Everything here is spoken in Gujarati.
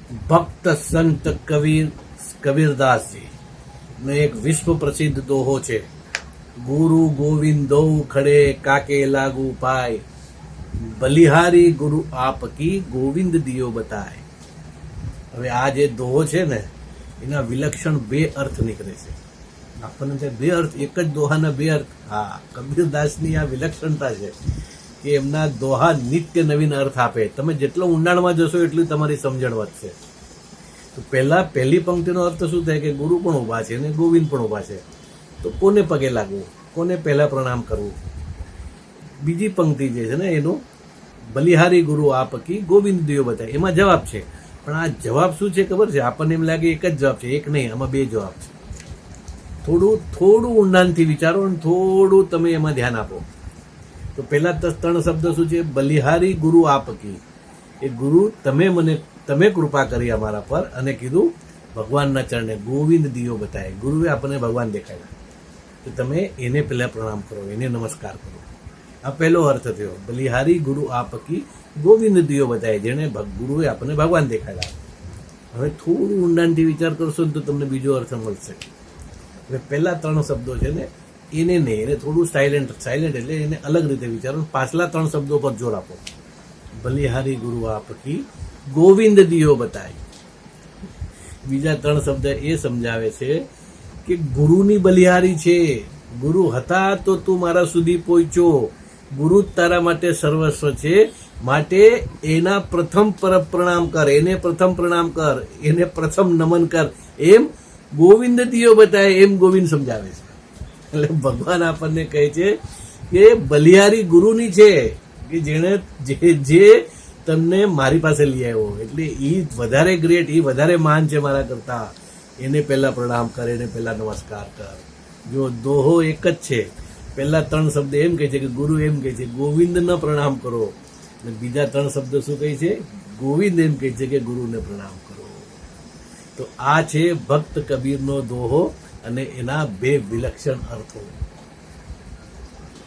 ભક્ત સંત કબીરદાસજી નો એક વિશ્વ પ્રસિદ્ધ દોહો છે. ગુરુ ગોવિંદો ખડે કાકે લાગુ પાય, બલિહારી ગુરુ આપકી ગોવિંદ દિયો બતાય. હવે આ જે દોહો છે ને એના વિલક્ષણ બે અર્થ નીકળે છે. આપણને બે અર્થ, એક જ દોહાના બે અર્થ. હા, કબીરદાસની આ વિલક્ષણતા છે કે એમના દોહા નિત્ય નવીન અર્થ આપે. તમે જેટલો ઊંડાણમાં જશો એટલી તમારી સમજણ વધશે. તો પહેલી પંક્તિનો અર્થ શું થાય કે ગુરુ પણ ઉભા છે અને ગોવિંદ પણ ઉભા છે, તો કોને પગે લાગવું, કોને પહેલા પ્રણામ કરવું. બીજી પંક્તિ જે છે ને એનું બલિહારી ગુરુ આપકી ગોવિંદ દિયો બતાય, એમાં જવાબ છે. પણ આ જવાબ શું છે ખબર છે? આપણને એમ લાગે એક જ જવાબ છે, એક નહીં, આમાં બે જવાબ છે. થોડું ઊંડાણથી વિચારો અને થોડું તમે એમાં ધ્યાન આપો. તો પહેલા 3 શબ્દ શું છે? બલિહારી ગુરુ આપકી, એ ગુરુ તમે કૃપા કરી અમારા પર અને કીધું ભગવાનના ચરણે ગોવિંદ દિયો બતાય, ગુરુએ આપણને ભગવાન દેખાડ્યા, તો તમે એને પહેલા પ્રણામ કરો, એને નમસ્કાર કરો. આ પહેલો અર્થ થયો. બલિહારી ગુરુ આપકી ગોવિંદ દિયો બતાય, જેને ગુરુએ આપણને ભગવાન દેખાડ્યા. હવે થોડું ઊંડાણથી વિચાર કરશો ને તો તમને બીજો અર્થ મળશે. એટલે પહેલા 3 શબ્દો છે ને એને નહીં, એને થોડું સાયલેન્ટ એટલે એને અલગ રીતે વિચારો. પાછલા 3 શબ્દો પર જોર આપો. બલિહારી ગુરુ આપકી ગોવિંદ દિયો બતાય. બીજા 3 શબ્દ એ સમજાવે છે કે ગુરુની બલિહારી છે. ગુરુ હતા તો તું મારા સુધી પહોંચ્યો. ગુરુ તારા માટે સર્વસ્વ છે, માટે એના પ્રથમ પ્રણામ કર, એને પ્રથમ પ્રણામ કર, એને પ્રથમ નમન કર. એમ ગોવિંદ દિયો બતાય, એમ ગોવિંદ સમજાવે છે. એટલે ભગવાન આપણને કહે છે કે બલિહારી ગુરુની છે કે જેને જે તમને મારી પાસે લઈ આવ્યો, એટલે એ વધારે ગ્રેટ, એ વધારે મહાન છે મારા કરતા. એને પહેલા પ્રણામ કર, એને પહેલા નમસ્કાર કર. જો દોહો એક જ છે. પહેલા 3 શબ્દ એમ કહે છે કે ગુરુ એમ કહે છે ગોવિંદને પ્રણામ કરો, અને બીજા 3 શબ્દ શું કહે છે? ગોવિંદ એમ કહે છે કે ગુરુને પ્રણામ કરો. તો આ છે ભક્ત કબીરનો દોહો અને એના બે વિલક્ષણ અર્થો.